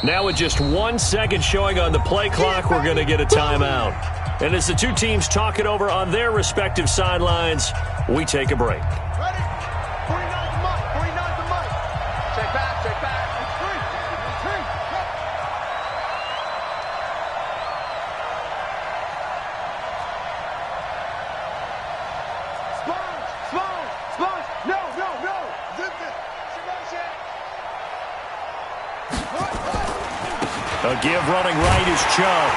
Now with just 1 second showing on the play clock, we're going to get a timeout. And as the two teams talk it over on their respective sidelines, we take a break. Ready? 49's the mic. 49's the mic. Check back. Check back. It's free. Sponge. No. Zip it. A give running right is Chubb.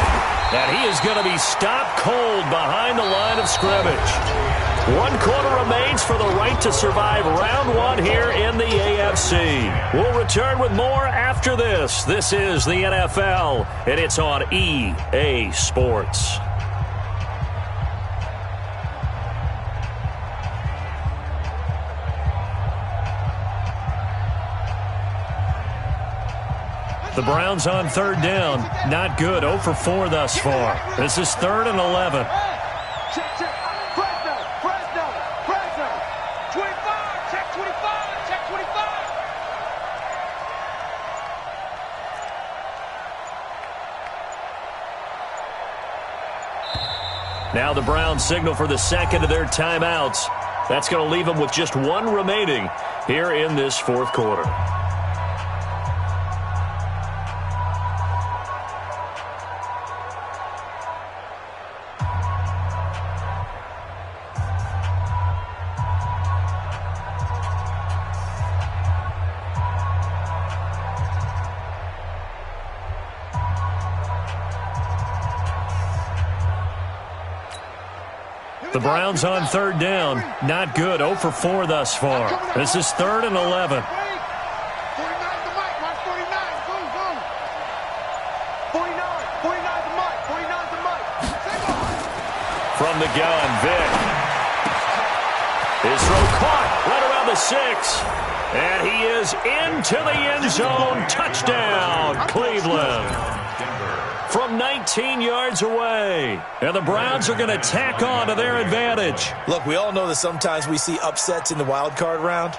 And he is going to be stopped cold behind the line of scrimmage. 1 quarter remains for the right to survive round 1 here in the AFC. We'll return with more after this. This is the NFL, and it's on EA Sports. The Browns on 3rd down. Not good. 0 for 4 thus far. This is 3rd and 11. Check. Fresno. 25. Check 25. Check 25. Now the Browns signal for the second of their timeouts. That's going to leave them with just 1 remaining here in this 4th quarter. The Browns on 3rd down. Not good. 0 for 4 thus far. This is 3rd and 11. 49's the mic. 149. Boom. 49's the mic. 49's the mic. From the gun, Vic. His throw caught right around the 6. And he is into the end zone. Touchdown, Cleveland. From 19 yards away. And the Browns are going to tack on to their advantage. Look, we all know that sometimes we see upsets in the wild card round.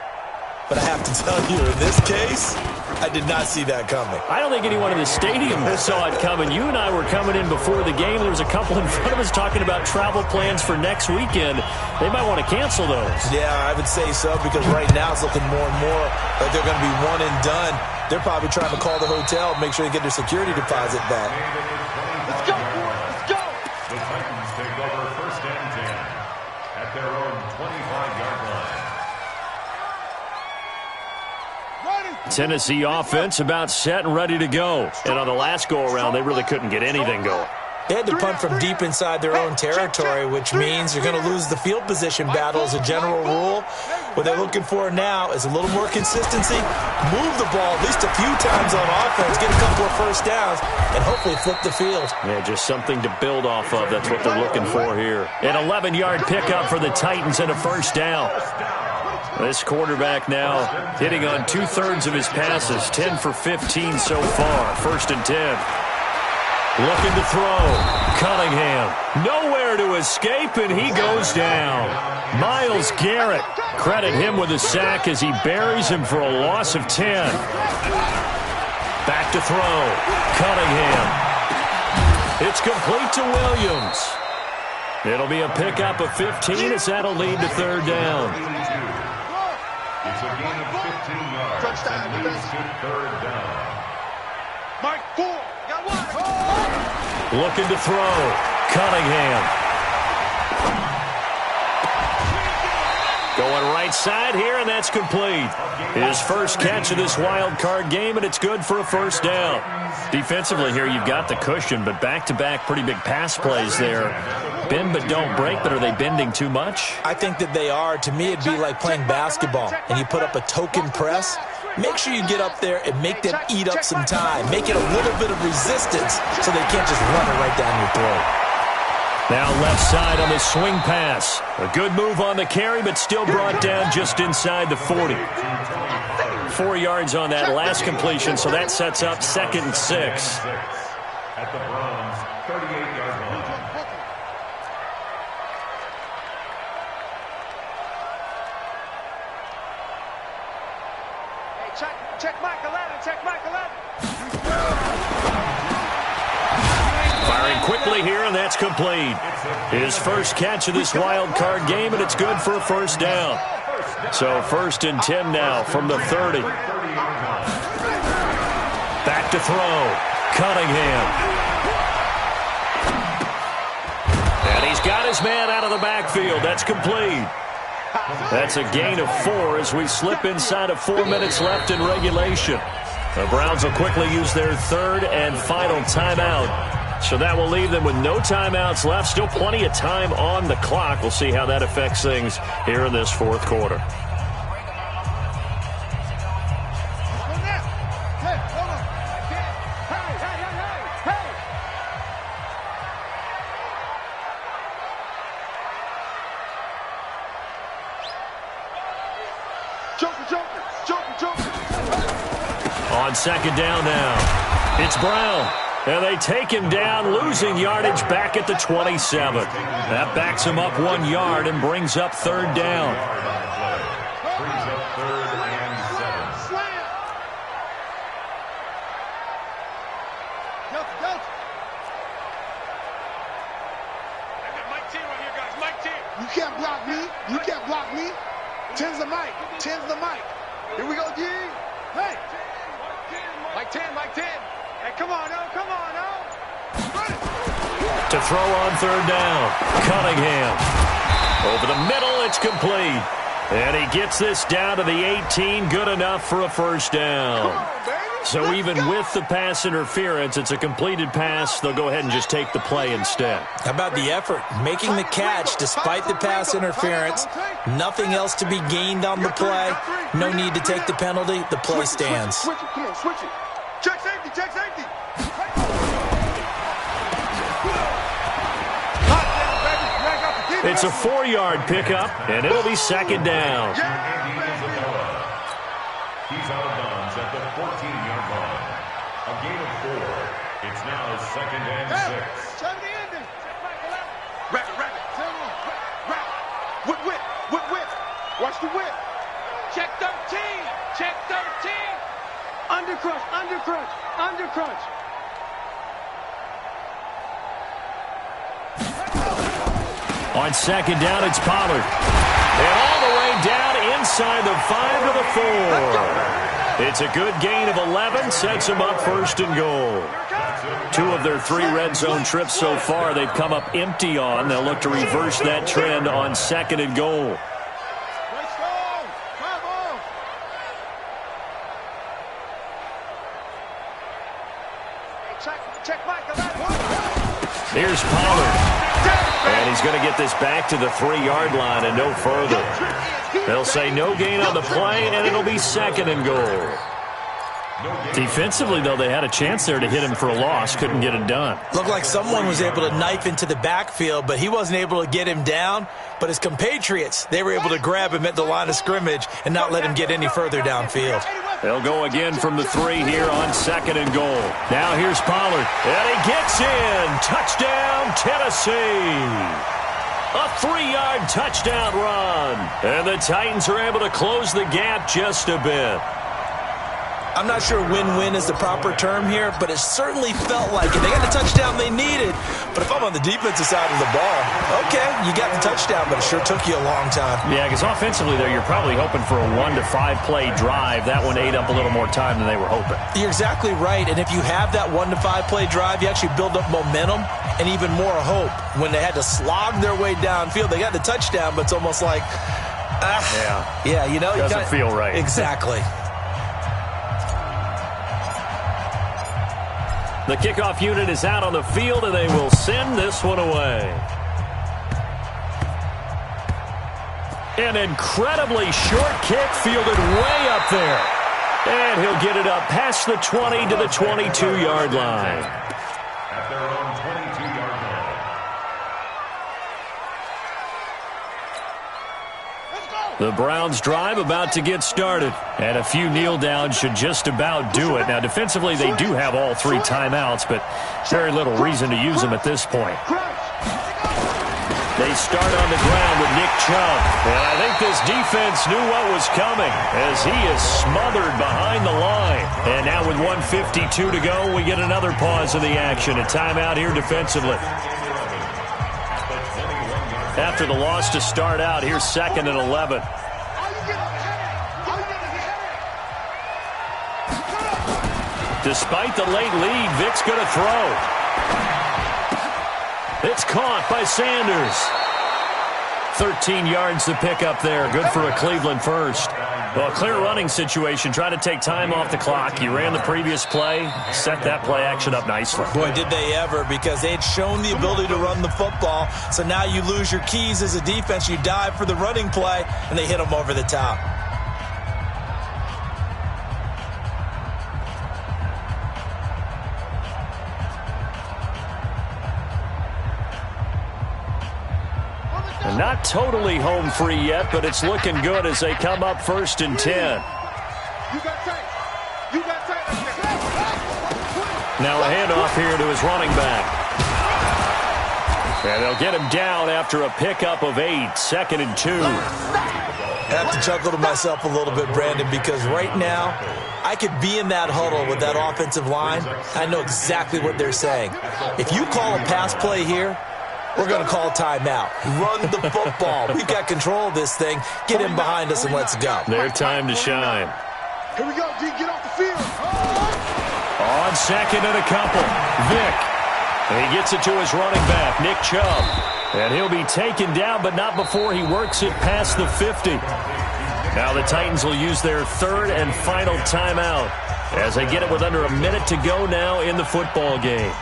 But I have to tell you, in this case, I did not see that coming. I don't think anyone in the stadium saw it coming. You and I were coming in before the game. There was a couple in front of us talking about travel plans for next weekend. They might want to cancel those. Yeah, I would say so, because right now it's looking more and more like they're going to be one and done. They're probably trying to call the hotel, make sure they get their security deposit back. Let's go, boys. Let's go. The Titans take over 1st and 10 at their own 25-yard line. Tennessee offense about set and ready to go. And on the last go-around, they really couldn't get anything going. They had to punt from deep inside their own territory, which means you're going to lose the field position battle as a general rule. What they're looking for now is a little more consistency, move the ball at least a few times on offense, get a couple of first downs, and hopefully flip the field. Yeah, just something to build off of. That's what they're looking for here. An 11-yard pickup for the Titans and a first down. This quarterback now hitting on 2/3 of his passes, 10 for 15 so far. 1st and 10. Looking to throw. Cunningham. Nowhere to escape, and he goes down. Myles Garrett. Credit him with a sack as he buries him for a loss of 10. Back to throw. Cunningham. It's complete to Williams. It'll be a pickup of 15 as that'll lead to third down. It's a gain of 15 yards and leads to third down. Mike Ford, got one. Looking to throw. Cunningham. Going right side here, and that's complete. His first catch of this wild card game, and it's good for a first down. Defensively here, you've got the cushion, but back-to-back pretty big pass plays there. Bend but don't break, but are they bending too much? I think that they are. To me, it'd be like playing basketball, and you put up a token press. Make sure you get up there and make them eat up some time. Make it a little bit of resistance so they can't just run it right down your throat. Now left side on the swing pass. A good move on the carry, but still brought down just inside the 40. 4 yards on that last completion, so that sets up 2nd and 6. At the Browns' 38-yard line. Hey, check Mike 11, check Mike 11. Firing quickly here, and that's complete. His first catch of this wild card game, and it's good for a first down. So 1st and 10 now from the 30. Back to throw. Cunningham. And he's got his man out of the backfield. That's complete. That's a gain of 4 as we slip inside of 4 minutes left in regulation. The Browns will quickly use their third and final timeout. So that will leave them with no timeouts left. Still plenty of time on the clock. We'll see how that affects things here in this 4th quarter. On 2nd down now, it's Brown. And they take him down, losing yardage back at the 27. That backs him up 1 yard and brings up third down. Brings up 3rd and 7. I got Mike 10 right here, guys. Mike 10. You can't block me. You can't block me. 10's the Mike. 10's the Mike. Here we go, G. Hey. Mike 10, Mike 10. Hey, come on, no, come on, no. To throw on third down, Cunningham. Over the middle, it's complete. And he gets this down to the 18, good enough for a first down. So even with the pass interference, it's a completed pass. They'll go ahead and just take the play instead. How about the effort? Making the catch despite the pass interference. Nothing else to be gained on the play. No need to take the penalty. The play stands. Switch it, come on, switch it. Check safety, check safety. It's a 4-yard pickup, and it'll be 2nd down. He's out of bounds at the 14-yard line. A gain of 4. It's now 2nd and 6. Rack it. Whip. Watch the whip. Check 13, check 13. Undercrunch. On 2nd down, it's Pollard. And all the way down inside the 5 to the 4. It's a good gain of 11, sets them up 1st and goal. 2 of their 3 red zone trips so far they've come up empty on. They'll look to reverse that trend on 2nd and goal. Here's Pollard. And he's going to get this back to the 3-yard line and no further. They'll say no gain on the play, and it'll be 2nd and goal. Defensively, though, they had a chance there to hit him for a loss. Couldn't get it done. Looked like someone was able to knife into the backfield, but he wasn't able to get him down. But his compatriots, they were able to grab him at the line of scrimmage and not let him get any further downfield. They'll go again from the 3 here on 2nd and goal. Now here's Pollard. And he gets in. Touchdown, Tennessee. A 3-yard touchdown run. And the Titans are able to close the gap just a bit. I'm not sure win-win is the proper term here, but it certainly felt like it. They got the touchdown they needed, but if I'm on the defensive side of the ball, okay, you got the touchdown, but it sure took you a long time. Yeah, because offensively there, you're probably hoping for a 1 to 5 play drive. That one ate up a little more time than they were hoping. You're exactly right, and if you have that 1 to 5 play drive, you actually build up momentum and even more hope. When they had to slog their way downfield, they got the touchdown, but it's almost like, yeah, you know, doesn't feel right. Exactly. The kickoff unit is out on the field, and they will send this one away. An incredibly short kick fielded way up there. And he'll get it up past the 20 to the 22-yard line. At their own 22-yard line. The Browns drive about to get started, and a few kneel downs should just about do it. Now, defensively, they do have all 3 timeouts, but very little reason to use them at this point. They start on the ground with Nick Chubb, and I think this defense knew what was coming as he is smothered behind the line. And now with 1:52 to go, we get another pause in the action. A timeout here defensively. After the loss to start out, here's 2nd and 11. Despite the late lead, Vic's going to throw. It's caught by Sanders. 13 yards to pick up there. Good for a Cleveland first. Well, clear running situation. Try to take time off the clock. You ran the previous play, set that play action up nicely. Boy, did they ever, because they had shown the ability to run the football. So now you lose your keys as a defense. You dive for the running play, and they hit them over the top. Not totally home free yet, but it's looking good as they come up 1st and 10. Now a handoff here to his running back. And they'll get him down after a pickup of 8, 2nd and 2. I have to chuckle to myself a little bit, Brandon, because right now I could be in that huddle with that offensive line. I know exactly what they're saying. If you call a pass play here, we're going to call timeout. Run the football. We've got control of this thing. Get in behind us and let's go. Their time to shine. Here we go, D. Get off the field. On 2nd and a couple, Vic. And he gets it to his running back, Nick Chubb. And he'll be taken down, but not before he works it past the 50. Now the Titans will use their 3rd and final timeout as they get it with under a minute to go now in the football game.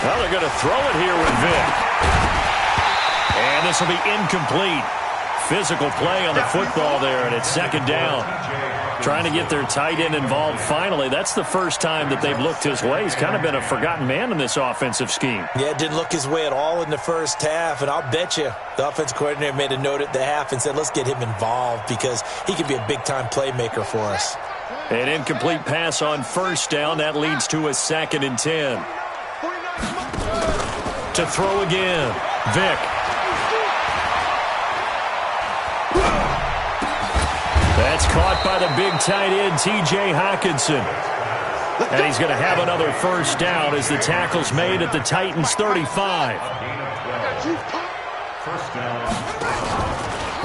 Well, they're going to throw it here with Vic. And this will be incomplete. Physical play on the football there, and it's 2nd down. Trying to get their tight end involved finally. That's the first time that they've looked his way. He's kind of been a forgotten man in this offensive scheme. Yeah, it didn't look his way at all in the first half, and I'll bet you the offensive coordinator made a note at the half and said, let's get him involved because he could be a big-time playmaker for us. An incomplete pass on 1st down. That leads to a 2nd and 10. To throw again, Vic. That's caught by the big tight end, T.J. Hockenson. And he's going to have another 1st down as the tackle's made at the Titans' 35.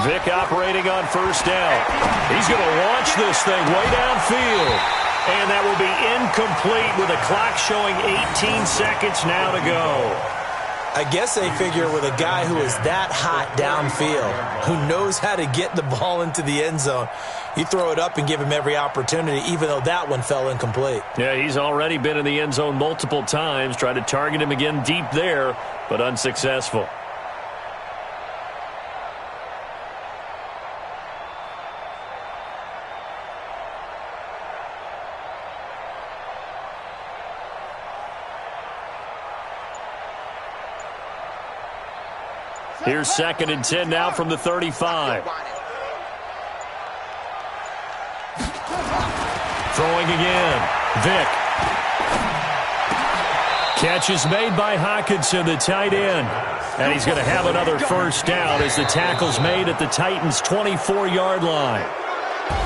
Vic operating on 1st down. He's going to launch this thing way downfield. And that will be incomplete with a clock showing 18 seconds now to go. I guess they figure with a guy who is that hot downfield, who knows how to get the ball into the end zone, you throw it up and give him every opportunity, even though that one fell incomplete. Yeah, he's already been in the end zone multiple times. Tried to target him again deep there, but unsuccessful. Here's 2nd and 10 now from the 35. Throwing again. Vick. Catch is made by Hockenson, the tight end. And he's going to have another first down as the tackle's made at the Titans' 24-yard line.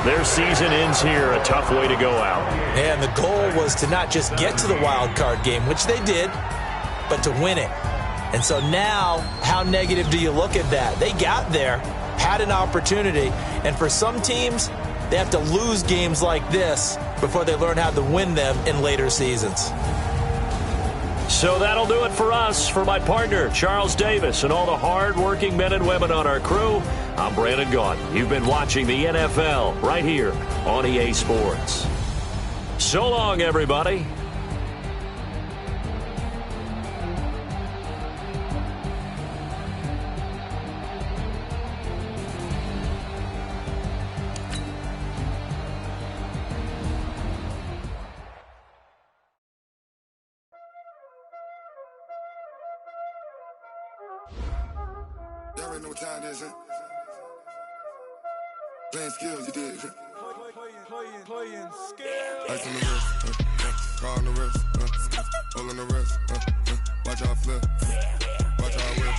Their season ends here. A tough way to go out. And the goal was to not just get to the wild card game, which they did, but to win it. And so now, how negative do you look at that? They got there, had an opportunity, and for some teams, they have to lose games like this before they learn how to win them in later seasons. So that'll do it for us. For my partner, Charles Davis, and all the hard-working men and women on our crew, I'm Brandon Gaudin. You've been watching the NFL right here on EA Sports. So long, everybody. Y'all already know what time it is, huh? Playing skills, you did. Playing skills. Ice on the wrist, car on the wrist, hole in the wrist, watch how I flip, watch how I whip,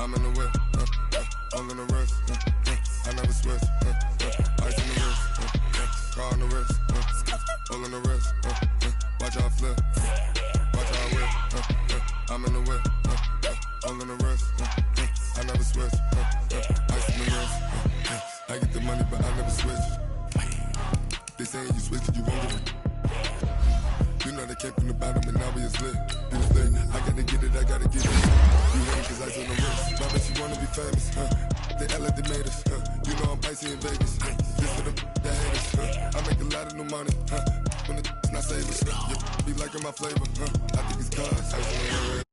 I'm in the whip, hole in the wrist, I never switch, ice on the wrist, car on the wrist, hole in the wrist, watch how I flip, watch how I whip, I'm in the whip, hole in the wrist, I never switch, ice in the wrist, I get the money but I never switch. They saying you switch it, you won't get it. You know they came from the bottom and now we is lit. You was lit, I gotta get it, I gotta get it. You hate cause ice on the wrist. My bitch, you wanna be famous, They act like they made us, You know I'm icy in Vegas, This for the haters, I make a lot of new money, When it's not saving, Be liking my flavor, I think it's cause ice on the wrist.